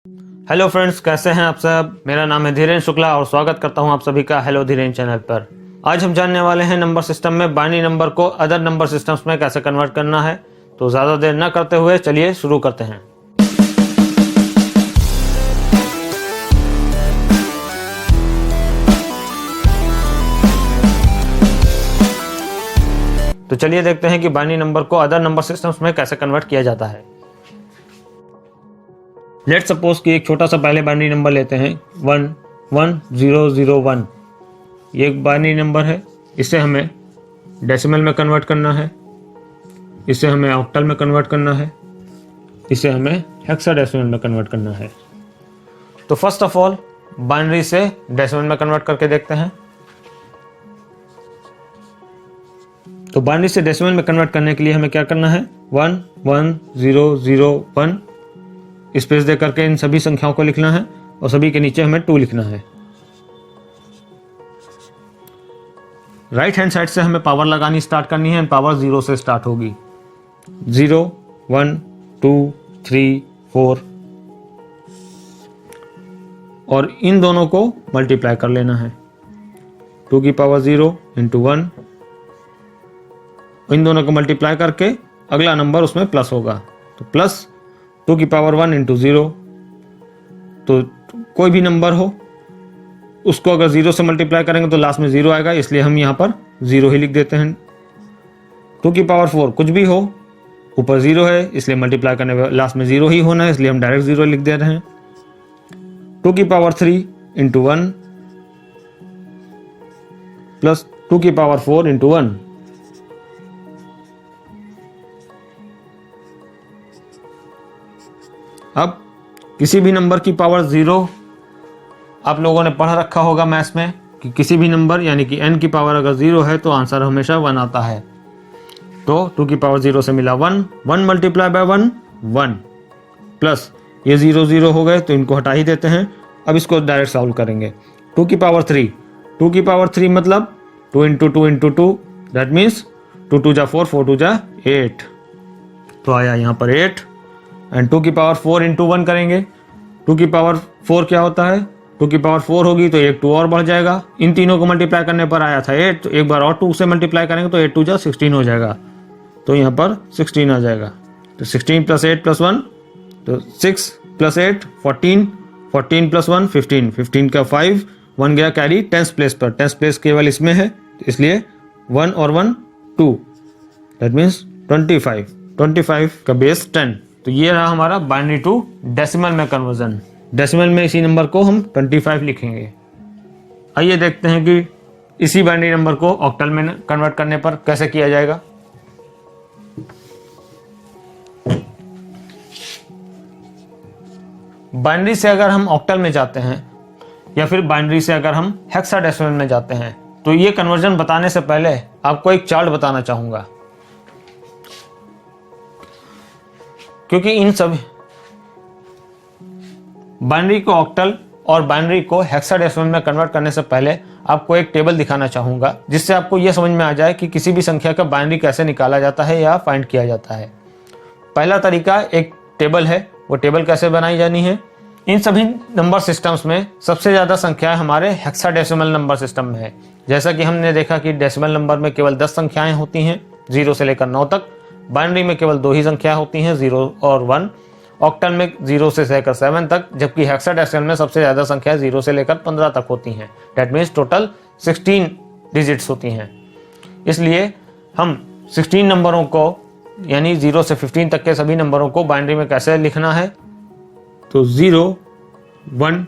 Hello friends, कैसे हैं आप सब। मेरा नाम है धीरेन्द्र शुक्ला और स्वागत करता हूं आप सभी का हेलो धीरेन्द्र चैनल पर। आज हम जानने वाले हैं नंबर सिस्टम में बाइनरी नंबर को अदर नंबर सिस्टम्स में कैसे कन्वर्ट करना है। तो ज़्यादा देर न करते हुए चलिए शुरू करते हैं। तो चलिए देखते हैं कि बाइनरी नंबर को अदर नंबर सिस्टम्स में कैसे कन्वर्ट किया जाता है। लेट सपोज कि एक छोटा सा पहले बाइनरी नंबर लेते हैं 11001। ये एक बाइनरी नंबर है, इसे हमें डेसिमल में कन्वर्ट करना है, इसे हमें ऑक्टल में कन्वर्ट करना है, इसे हमें हेक्साडेसिमल में कन्वर्ट करना है। तो फर्स्ट ऑफ ऑल बाइनरी से डेसिमल में कन्वर्ट करके देखते हैं। तो बाइनरी से डेसिमल में कन्वर्ट करने के लिए हमें क्या करना है, 11001 स्पेस दे करके इन सभी संख्याओं को लिखना है और सभी के नीचे हमें 2 लिखना है। राइट हैंड साइड से हमें पावर लगानी स्टार्ट करनी है। पावर 0 से स्टार्ट होगी। 0 1 2 3 4 और इन दोनों को मल्टीप्लाई कर लेना है। 2 की पावर 0 इंटू 1, इन दोनों को मल्टीप्लाई करके अगला नंबर उसमें प्लस होगा। तो प्लस 2 की पावर 1 इंटू 0। तो कोई भी नंबर हो उसको अगर 0 से मल्टीप्लाई करेंगे तो लास्ट में 0 आएगा, इसलिए हम यहाँ पर 0 ही लिख देते हैं। 2 की पावर 4 कुछ भी हो, ऊपर 0 है इसलिए मल्टीप्लाई करने में लास्ट में 0 ही होना है, इसलिए हम डायरेक्ट 0 लिख दे रहे हैं। 2 की पावर 3 इंटू 1 प्लस 2 की पावर 4 इंटू 1। अब किसी भी नंबर की पावर 0 आप लोगों ने पढ़ रखा होगा मैथ्स में कि किसी भी नंबर यानी कि n की पावर अगर 0 है तो आंसर हमेशा 1 आता है। तो 2 की पावर 0 से मिला 1, 1 मल्टीप्लाई बाय 1 1 प्लस ये 0 0 हो गए तो इनको हटा ही देते हैं। अब इसको डायरेक्ट सॉल्व करेंगे। 2 की पावर 3, 2 की पावर 3 मतलब 2 इंटू 2 इंटू 2, दैट मीन्स 2 2 जा 4, 4 2 जा 8। तो आया यहाँ पर 8। एंड 2 की पावर 4 इंटू 1 करेंगे। 2 की पावर 4 क्या होता है, 2 की पावर 4 होगी तो एक 2 और बढ़ जाएगा। इन तीनों को मल्टीप्लाई करने पर आया था 8, तो एक बार और 2 से मल्टीप्लाई करेंगे तो 8 2 जा 16 हो जाएगा। तो यहाँ पर 16 आ जाएगा। तो 16 प्लस 8 प्लस 1 तो 6 प्लस 8 14, 14 प्लस 1 15, 15 का 5, 1 गया कैरी 10th प्लेस पर। 10th प्लेस केवल इसमें है इसलिए 1 और 1 2, दैट मीन्स 25, 25 का बेस 10। तो ये रहा हमारा बाइनरी टू डेसिमल में कन्वर्जन। डेसिमल में इसी नंबर को हम 25 लिखेंगे। आइए देखते हैं कि इसी बाइनरी नंबर को ऑक्टल में कन्वर्ट करने पर कैसे किया जाएगा। बाइनरी से अगर हम ऑक्टल में जाते हैं या फिर बाइनरी से अगर हम हेक्साडेसिमल में जाते हैं तो ये कन्वर्जन बताने से पहले आपको एक चार्ट बताना चाहूंगा, क्योंकि इन सभी बाइनरी को ऑक्टल और बाइनरी को हेक्साडेसिमल में कन्वर्ट करने से पहले आपको एक टेबल दिखाना चाहूंगा, जिससे आपको यह समझ में आ जाए कि किसी भी संख्या का बाइनरी कैसे निकाला जाता है या फाइंड किया जाता है। पहला तरीका एक टेबल है। वो टेबल कैसे बनाई जानी है, इन सभी नंबर सिस्टम्स में सबसे ज़्यादा संख्याएं हमारे हेक्साडेसिमल नंबर सिस्टम में है। जैसा कि हमने देखा कि डेसिमल नंबर में केवल 10 संख्याएं होती हैं 0 से लेकर 9 तक। बाइनरी में केवल 2 ही संख्या होती हैं 0 और 1। ऑक्टल में 0 से लेकर 7 तक, जबकि हेक्साडेसिमल में सबसे ज़्यादा संख्या 0 से लेकर 15 तक होती हैं। डैट मीन्स टोटल 16 डिजिट्स होती हैं। इसलिए हम 16 नंबरों को यानी 0 से 15 तक के सभी नंबरों को बाइनरी में कैसे लिखना है, तो 0 1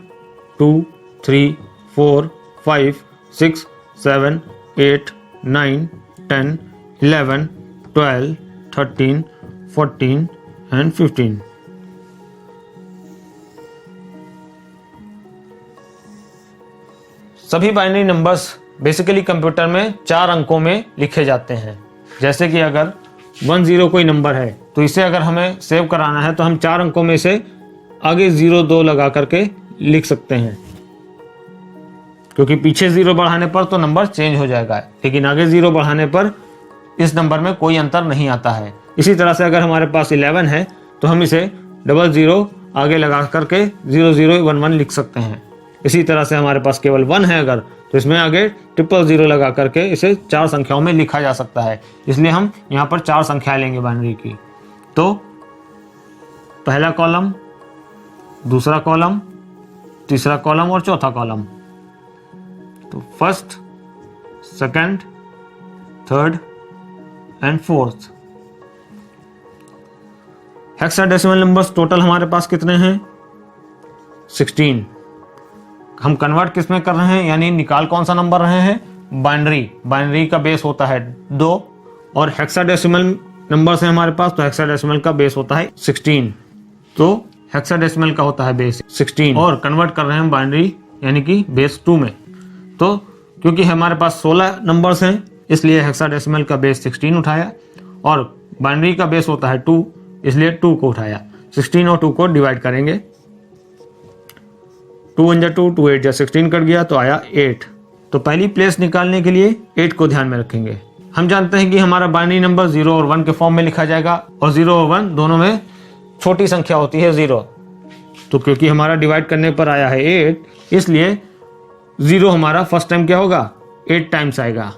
2 3 4 5 6 7 8 9 10 11 12 13 14 एंड 15। सभी बाइनरी नंबर्स बेसिकली कंप्यूटर में 4 अंकों में लिखे जाते हैं। जैसे कि अगर 10 कोई नंबर है तो इसे अगर हमें सेव कराना है तो हम 4 अंकों में से आगे 0 2 लगा करके लिख सकते हैं, क्योंकि पीछे 0 बढ़ाने पर तो नंबर चेंज हो जाएगा, लेकिन आगे 0 बढ़ाने पर इस नंबर में कोई अंतर नहीं आता है। इसी तरह से अगर हमारे पास 11 है तो हम इसे 00 आगे लगा करके 0011 लिख सकते हैं। इसी तरह से हमारे पास केवल 1 है अगर, तो इसमें आगे 000 लगा करके इसे 4 संख्याओं में लिखा जा सकता है। इसलिए हम यहाँ पर 4 संख्याएं लेंगे बाइनरी की। तो पहला कॉलम, दूसरा कॉलम, तीसरा कॉलम और चौथा कॉलम। तो first, second, third and fourth. Hexadecimal numbers total हमारे पास कितने हैं? 16। हम कन्वर्ट किस में कर रहे हैं, यानी निकाल कौन सा नंबर रहे हैं? बाइनरी। बाइनरी का बेस होता है 2 और हेक्साडेसिमल नंबर है हमारे पास, तो हेक्साडेसिमल का बेस होता है 16। तो हेक्साडेसिमल का होता है बेस 16 और कन्वर्ट कर रहे हैं बाइनरी यानी कि बेस 2 में। तो क्योंकि हमारे पास 16 नंबर्स हैं इसलिए हेक्साडेसिमल का बेस 16 उठाया और बाइनरी का बेस होता है 2 इसलिए 2 को उठाया। 16 और 2 को डिवाइड करेंगे। 2 1 2, 2 8 16 कट गया तो आया 8। तो पहली प्लेस निकालने के लिए 8 को ध्यान में रखेंगे। हम जानते हैं कि हमारा बाइनरी नंबर 0 और 1 के फॉर्म में लिखा जाएगा और 0 और 1 दोनों में छोटी संख्या होती है 0। तो क्योंकि हमारा डिवाइड करने पर आया है 8 इसलिए 0 हमारा फर्स्ट टाइम क्या होगा? 8 टाइम्स आएगा।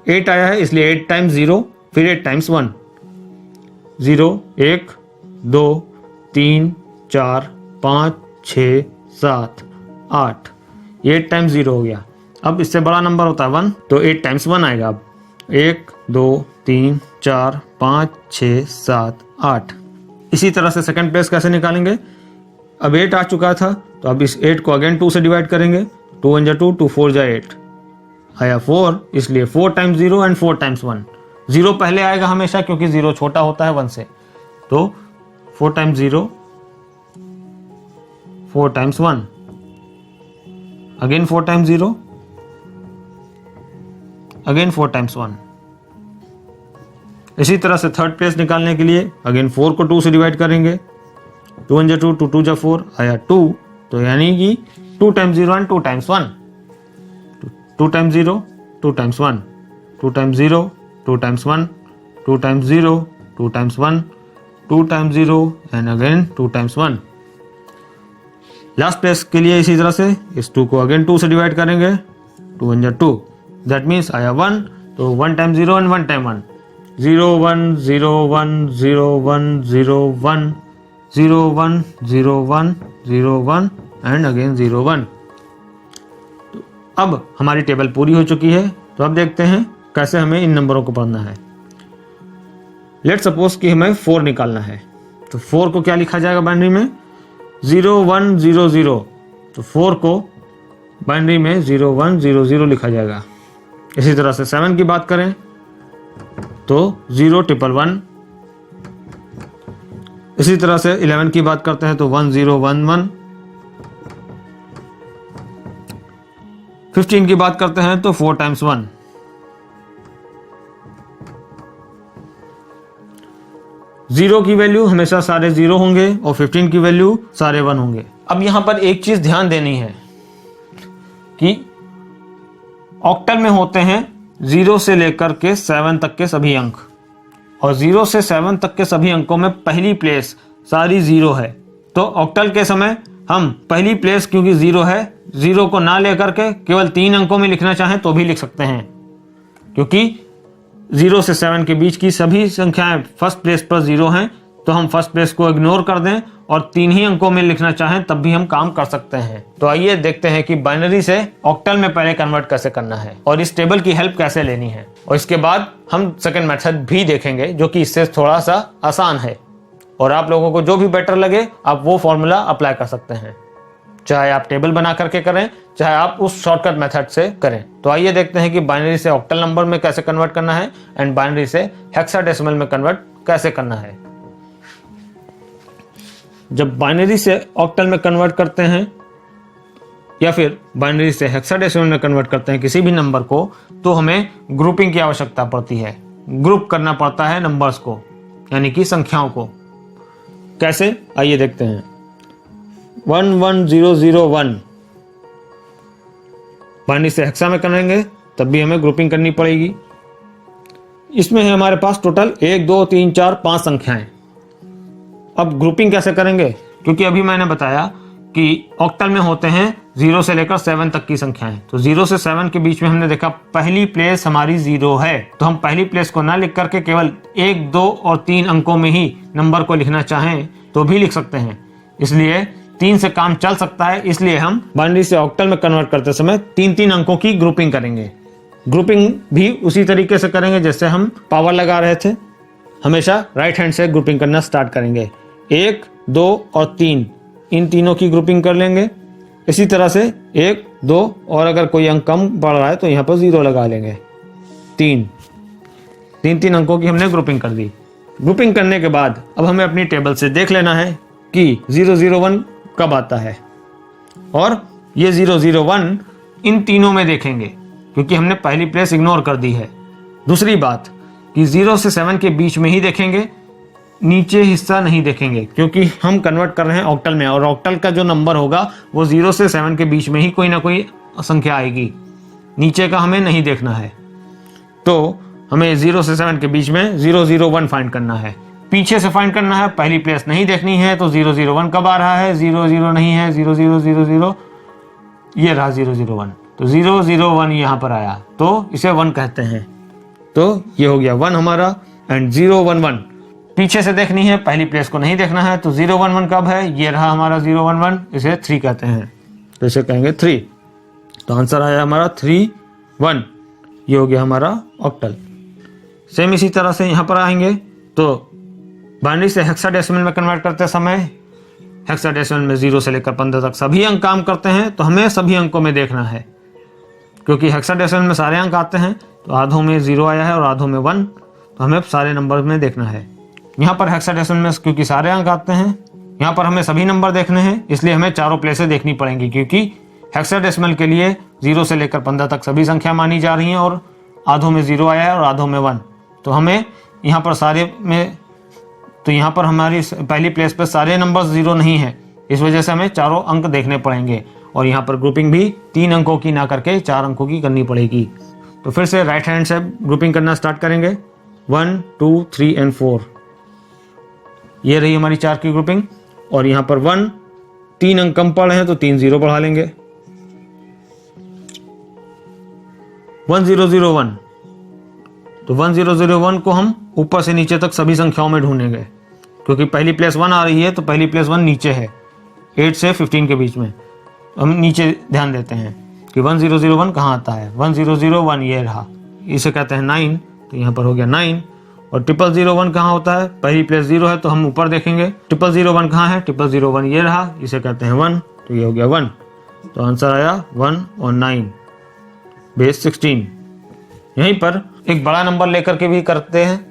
8 आया है इसलिए 8 टाइम्स 0 फिर 8 टाइम्स 1। 0 1 2 3 4 5 6 7 8, 8 टाइम्स 0 हो गया। अब इससे बड़ा नंबर होता है 1 तो 8 टाइम्स 1 आएगा। अब 1 2 3 4 5 6 7 8। इसी तरह से सेकंड प्लेस कैसे निकालेंगे? अब 8 आ चुका था तो अब इस 8 को अगेन 2 से डिवाइड करेंगे। 2 1 2, 2 4 8 आया 4 इसलिए 4 टाइम्स 0 एंड 4 टाइम्स 1। 0 पहले आएगा हमेशा क्योंकि 0 छोटा होता है 1 से। तो 4 times 0, 4 times 1, again 4 times 0, again 4 times 1। इसी तरह से थर्ड प्लेस निकालने के लिए अगेन 4 को 2 से डिवाइड करेंगे। 2 1 2, 2 2 4 आया 2 तो यानी कि 2 times 0 and 2 times 1। 2 times 0, 2 times 1, 2 times 0, 2 times 1, 2 times 0, 2 times 1, 2 times 0 and again 2 times 1। Last place के लिए इसी तरह से इस 2 को अगेन 2 से डिवाइड करेंगे। 2 1 2 दैट मीन्स आया 1 तो 1 time 0 and 1 time 1। 0 1 0 1 0 1 0 1 0 1 0 1 0 1 and again 0 1। तो अब हमारी टेबल पूरी हो चुकी है। तो अब देखते हैं कैसे हमें इन नंबरों को पढ़ना है। लेट सपोज कि हमें 4 निकालना है तो 4 को क्या लिखा जाएगा बाइनरी में? 0 1 0 0। तो 4 को बाइनरी में 0 1 0 0 लिखा जाएगा। इसी तरह से 7 की बात करें तो 0 1 1 1। इसी तरह से 11 की बात करते हैं तो 1 0 1 1। 15 की बात करते हैं तो 4 टाइम्स 1। जीरो की वैल्यू हमेशा सारे 0 होंगे और 15 की वैल्यू सारे 1 होंगे। अब यहां पर एक चीज ध्यान देनी है कि ऑक्टल में होते हैं 0 से लेकर के 7 तक के सभी अंक और 0 से 7 तक के सभी अंकों में पहली प्लेस सारी 0 है। तो ऑक्टल के समय हम पहली प्लेस क्योंकि 0 है, 0 को ना लेकर के केवल 3 अंकों में लिखना चाहें तो भी लिख सकते हैं, क्योंकि 0 से 7 के बीच की सभी संख्याएं फर्स्ट प्लेस पर 0 हैं। तो हम फर्स्ट प्लेस को इग्नोर कर दें और 3 ही अंकों में लिखना चाहें तब भी हम काम कर सकते हैं। तो आइए देखते हैं कि बाइनरी से ऑक्टल में पहले कन्वर्ट कैसे करना है और इस टेबल की हेल्प कैसे लेनी है, और इसके बाद हम सेकंड मेथड भी देखेंगे जो कि इससे थोड़ा सा आसान है और आप लोगों को जो भी बेटर लगे आप वो फॉर्मूला अप्लाई कर सकते हैं, चाहे आप टेबल बना करके करें चाहे आप उस शॉर्टकट मेथड से करें। तो आइए देखते हैं कि बाइनरी से ऑक्टल नंबर में कैसे कन्वर्ट करना है एंड बाइनरी से हेक्साडेसिमल में कन्वर्ट कैसे करना है। जब बाइनरी से ऑक्टल में कन्वर्ट करते हैं या फिर बाइनरी से हेक्साडेसिमल में कन्वर्ट करते हैं किसी भी नंबर को, तो हमें ग्रुपिंग की आवश्यकता पड़ती है। ग्रुप करना पड़ता है नंबर्स को, यानी कि संख्याओं को। कैसे, आइए देखते हैं। 1 1 0 0 1 बाइनरी से हेक्सा में करेंगे तब भी हमें ग्रुपिंग करनी पड़ेगी। इसमें है हमारे पास टोटल 1 2 3 4 5 संख्याएं। अब ग्रुपिंग कैसे करेंगे, क्योंकि अभी मैंने बताया कि ऑक्टल में होते हैं 0 से लेकर 7 तक की संख्याएं। तो 0 से 7 के बीच में हमने देखा पहली प्लेस हमारी 0 है, तो हम पहली प्लेस को ना लिख करके केवल 1, 2 और 3 अंकों में ही नंबर को लिखना चाहें तो भी लिख सकते हैं। इसलिए 3 से काम चल सकता है, इसलिए हम बाइनरी से ऑक्टल में कन्वर्ट करते समय 3-3 अंकों की ग्रुपिंग करेंगे। ग्रुपिंग भी उसी तरीके से करेंगे जैसे हम पावर लगा रहे थे। हमेशा राइट हैंड से ग्रुपिंग करना स्टार्ट करेंगे। 1, 2 और 3, इन तीनों की ग्रुपिंग कर लेंगे। इसी तरह से 1, 2 और अगर कोई अंक कम बढ़ रहा है तो यहाँ पर 0 लगा लेंगे। 3 अंकों की हमने ग्रुपिंग कर दी। ग्रुपिंग करने के बाद अब हमें अपनी टेबल से देख लेना है कि 001 कब आता है, और ये 001 इन तीनों में देखेंगे क्योंकि हमने पहली प्लेस इग्नोर कर दी है। दूसरी बात कि 0 से 7 के बीच में ही देखेंगे, नीचे हिस्सा नहीं देखेंगे क्योंकि हम कन्वर्ट कर रहे हैं ऑक्टल में, और ऑक्टल का जो नंबर होगा वो 0 से 7 के बीच में ही कोई ना कोई संख्या आएगी। नीचे का हमें नहीं देखना है। तो हमें 0 से 7 के बीच में 001 फाइंड करना है। पीछे से फाइंड करना है, पहली प्लेस नहीं देखनी है। तो 001 कब आ रहा है? 00 नहीं है, 0000, ये रहा 001। तो 001 यहाँ पर आया तो इसे 1 कहते हैं। तो ये हो गया 1 हमारा। एंड 011 पीछे से देखनी है, पहली प्लेस को नहीं देखना है। तो 011 कब है? ये रहा हमारा 011, इसे 3 कहते हैं, तो इसे कहेंगे 3। तो आंसर आया हमारा 31। ये हो गया हमारा ऑक्टल। सेम इसी तरह से यहाँ पर आएंगे तो बाइनरी से हेक्साडेसिमल में कन्वर्ट करते समय हेक्साडेसिमल में 0 से लेकर 15 तक सभी अंक काम करते हैं, तो हमें सभी अंकों में देखना है क्योंकि हेक्साडेसिमल में सारे अंक आते हैं। तो आधों में 0 आया है और आधों में 1, तो हमें सारे नंबर में देखना है। यहाँ पर हेक्साडेसिमल में क्योंकि सारे अंक आते हैं, यहाँ पर हमें सभी नंबर देखने हैं, इसलिए हमें चारों प्लेसें देखनी पड़ेंगी क्योंकि हेक्साडेसिमल के लिए 0 से लेकर 15 तक सभी संख्या मानी जा रही हैं और आधों में 0 आया है और आधों में 1। तो हमें यहाँ पर सारे में, तो यहाँ पर हमारी पहली प्लेस पर सारे नंबर 0 नहीं है, इस वजह से हमें चारों अंक देखने पड़ेंगे। और यहाँ पर ग्रुपिंग भी 3 अंकों की ना करके 4 अंकों की करनी पड़ेगी। तो फिर से राइट हैंड से ग्रुपिंग करना स्टार्ट करेंगे। 1, 2, 3 एंड 4, ये रही हमारी 4 की ग्रुपिंग। और यहाँ पर 1, 3 अंक कम पड़ रहे हैं तो 3 0 बढ़ा लेंगे। 1001, तो 1001 को हम ऊपर से नीचे तक सभी संख्याओं में ढूंढेंगे क्योंकि पहली प्लेस 1 आ रही है, तो पहली प्लेस 1 नीचे है 8 से 15 के बीच में। हम नीचे ध्यान देते हैं कि 1001 कहाँ आता है। 1001 ये रहा, इसे कहते हैं 9, तो यहाँ पर हो गया 9। और 0001 कहाँ होता है? पहली प्लेस 0 है तो हम ऊपर देखेंगे। 0001 कहाँ है? 0001 ये रहा, इसे कहते हैं 1, तो ये हो गया 1। तो आंसर आया 1 और 9, बेस 16। यहीं पर एक बड़ा नंबर लेकर के भी करते हैं।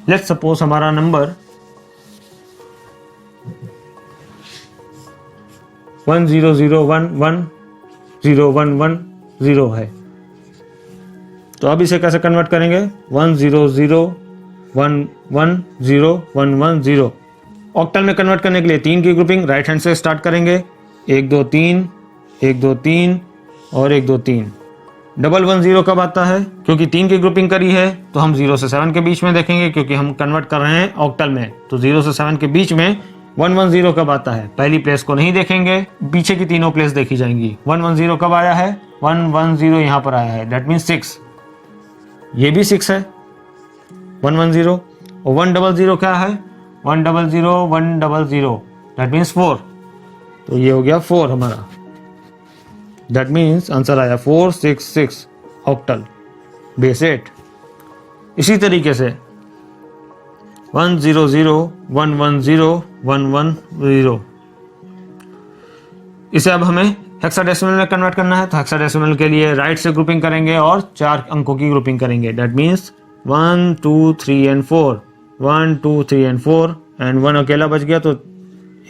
लेट्स सपोज हमारा नंबर 100110 है। तो अब इसे कैसे कन्वर्ट करेंगे? 100110110। ऑक्टल में कन्वर्ट करने के लिए 3 की ग्रुपिंग राइट हैंड से स्टार्ट करेंगे। 1 2 3, 1 2 3 और 1 2 3। 110 कब आता है? क्योंकि 3 की ग्रुपिंग करी है तो हम 0 से 7 के बीच में देखेंगे क्योंकि हम कन्वर्ट कर रहे हैं ऑक्टल में। तो 0 से 7 के बीच में 110 कब आता है? पहली प्लेस को नहीं देखेंगे, पीछे की तीनों प्लेस देखी जाएंगी। 110 कब आया है? 110 यहाँ पर आया है, दैट मीन्स 6। ये भी 6 है 110। और 100 क्या है? 100 दैट मीन्स 4। तो ये हो गया 4 हमारा, दैट मीन्स आंसर आया 466 ऑक्टल, बेस 8। इसी तरीके से 100110110, इसे अब हमें हेक्साडेसिमल में कन्वर्ट करना है। तो हेक्साडेसिमल के लिए राइट से ग्रुपिंग करेंगे और 4 अंकों की ग्रुपिंग करेंगे, that means 1 2 3 and 4, 1 2 3 and 4 and 1 अकेला बच गया तो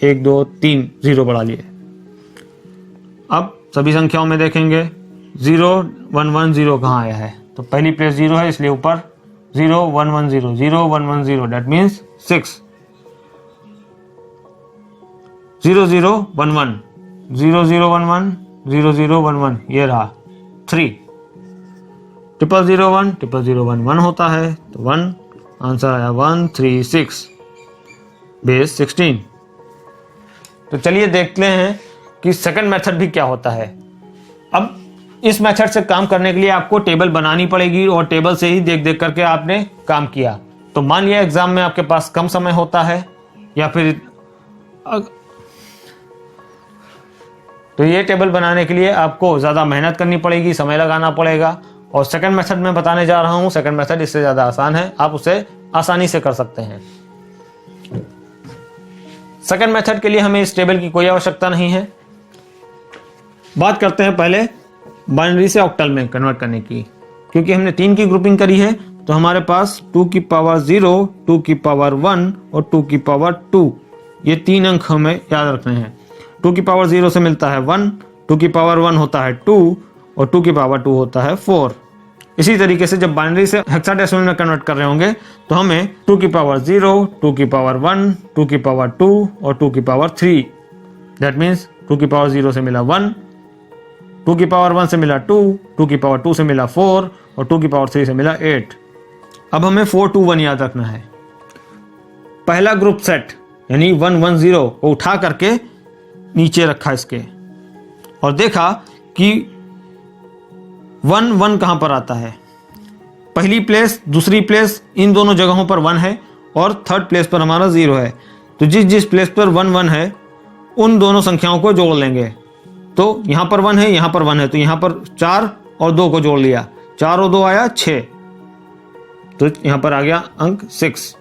1 2 3 0 बढ़ा लिए। अब सभी संख्याओं में देखेंगे 0110 कहाँ आया है? तो पहली प्लेस 0 है इसलिए ऊपर 0110 दैट मीन्स 6। 0011 ये रहा 3। 0001 1 होता है तो 1 आंसर आया 136 बेस 16। तो चलिए देखते हैं कि सेकंड मेथड भी क्या होता है। अब इस मेथड से काम करने के लिए आपको टेबल बनानी पड़ेगी और टेबल से ही देख देख करके आपने काम किया। तो मान लिया एग्जाम में आपके पास कम समय होता है या फिर तो ये टेबल बनाने के लिए आपको ज़्यादा मेहनत करनी पड़ेगी, समय लगाना पड़ेगा। और सेकंड मेथड में बताने जा रहा हूँ, सेकंड मेथड इससे ज़्यादा आसान है, आप उसे आसानी से कर सकते हैं। सेकंड मेथड के लिए हमें इस टेबल की कोई आवश्यकता नहीं है। बात करते हैं पहले बाइनरी से ऑक्टल में कन्वर्ट करने की। क्योंकि हमने 3 की ग्रुपिंग करी है तो हमारे पास 2 की पावर 0, 2 की पावर 1 और 2 की पावर 2, ये 3 अंक हमें याद रखने हैं। 2 की पावर 0 से मिलता है 1, 2 की पावर 1 होता है 2 और 2 की पावर 2 होता है 4। इसी तरीके से जब बाइनरी से हेक्साडेसिमल में कन्वर्ट कर रहे होंगे तो हमें 2 की पावर 0, 2 की पावर 1, 2 की पावर 2 और 2 की पावर 3, दैट मीन्स 2 की पावर 0 से मिला 1, 2 की पावर 1 से मिला 2, 2 की पावर 2 से मिला 4 और 2 की पावर 3 से मिला 8। अब हमें 4 2 1 याद रखना है। पहला ग्रुप सेट यानी 1 1 0 को उठा करके नीचे रखा इसके और देखा कि 1 1 कहां पर आता है। पहली प्लेस, दूसरी प्लेस, इन दोनों जगहों पर 1 है और थर्ड प्लेस पर हमारा 0 है। तो जिस जिस प्लेस पर 1 1 है उन दोनों संख्याओं को जोड़ लेंगे। तो यहां पर 1 है, यहां पर 1 है, तो यहां पर 4 और 2 को जोड़ लिया, 4 और 2 आया 6, तो यहां पर आ गया अंक 6।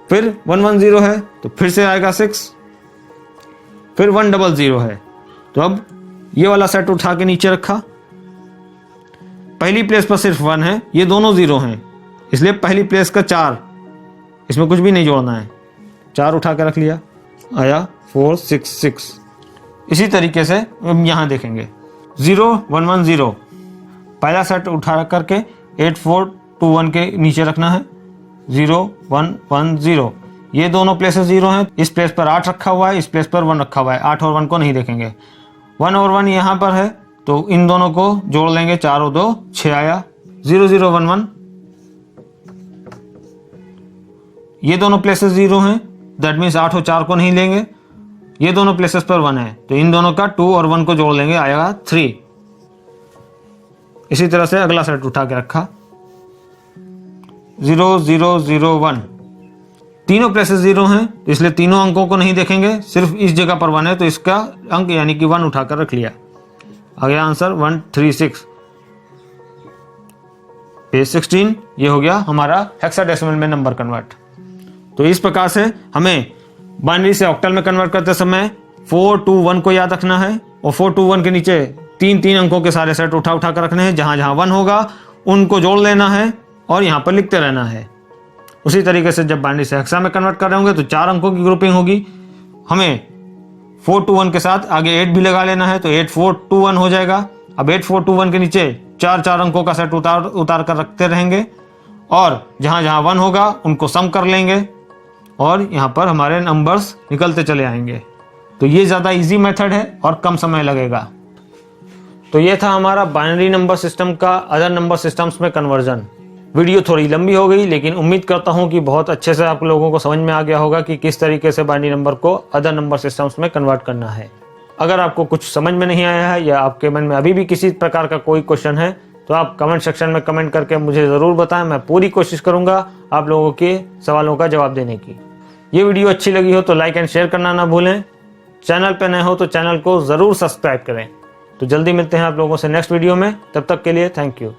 फिर 1 1 0 है तो फिर से आएगा 6, फिर 1 0 0 है तो अब ये वाला सेट उठा के नीचे रखा। पहली प्लेस पर सिर्फ 1 है, ये दोनों 0 हैं, इसलिए पहली प्लेस का 4, इसमें कुछ भी नहीं जोड़ना है, 4 उठा के रख लिया, आया 4 6 6। इसी तरीके से हम यहां देखेंगे 0 1 1 0, पहला सेट उठा करके 8 4 2 1 के नीचे रखना है, 0 1 1 0, ये दोनों प्लेसेस 0 हैं। इस प्लेस पर 8 रखा हुआ है, इस प्लेस पर 1 रखा हुआ है, 8 और 1 को नहीं देखेंगे। 1 और 1 यहाँ पर है तो इन दोनों को जोड़ लेंगे, 4 और 2 6 आया, 0 0 1 1, ये दोनों प्लेसेस 0 हैं, दैट मीन्स 8 और 4 को नहीं लेंगे, ये दोनों प्लेसेस पर 1 है तो इन दोनों का 2 और 1 को जोड़ लेंगे, आएगा 3। इसी तरह से अगला सेट उठा के रखा 0 0 0 1, तीनों प्लेसेस 0 हैं तो इसलिए तीनों अंकों को नहीं देखेंगे, सिर्फ इस जगह पर 1 है तो इसका अंक यानी कि 1 उठाकर रख लिया, आ गया आंसर 136 बेस 16। ये हो गया हमारा हेक्साडेसिमल में नंबर कन्वर्ट। तो इस प्रकार से हमें बाइनरी से ऑक्टल में कन्वर्ट करते समय 4 2 1 को याद रखना है और 4 2 1 के नीचे 3 3 अंकों के सारे सेट उठा कर रखने हैं, जहां जहां 1 होगा उनको जोड़ लेना है और यहां पर लिखते रहना है। उसी तरीके से जब बाइनरी से हेक्सा में कन्वर्ट कर रहे होंगे तो 4 अंकों की ग्रुपिंग होगी, हमें 4 2 1 के साथ आगे 8 भी लगा लेना है तो 8 4 2 1 हो जाएगा। अब 8 4 2 1 के नीचे 4 4 अंकों का सेट उतार कर रखते रहेंगे और जहां जहां 1 होगा उनको सम कर लेंगे और यहाँ पर हमारे नंबर्स निकलते चले आएंगे। तो ये ज़्यादा इजी मेथड है और कम समय लगेगा। तो ये था हमारा बाइनरी नंबर सिस्टम का अदर नंबर सिस्टम्स में कन्वर्जन। वीडियो थोड़ी लंबी हो गई लेकिन उम्मीद करता हूँ कि बहुत अच्छे से आप लोगों को समझ में आ गया होगा कि किस तरीके से बाइनरी नंबर को अदर नंबर सिस्टम्स में कन्वर्ट करना है। अगर आपको कुछ समझ में नहीं आया है या आपके मन में अभी भी किसी प्रकार का कोई क्वेश्चन है तो आप कमेंट सेक्शन में कमेंट करके मुझे ज़रूर बताएं। मैं पूरी कोशिश करूँगा आप लोगों के सवालों का जवाब देने की। ये वीडियो अच्छी लगी हो तो लाइक एंड शेयर करना ना भूलें। चैनल पर नए हो तो चैनल को ज़रूर सब्सक्राइब करें। तो जल्दी मिलते हैं आप लोगों से नेक्स्ट वीडियो में, तब तक के लिए थैंक यू।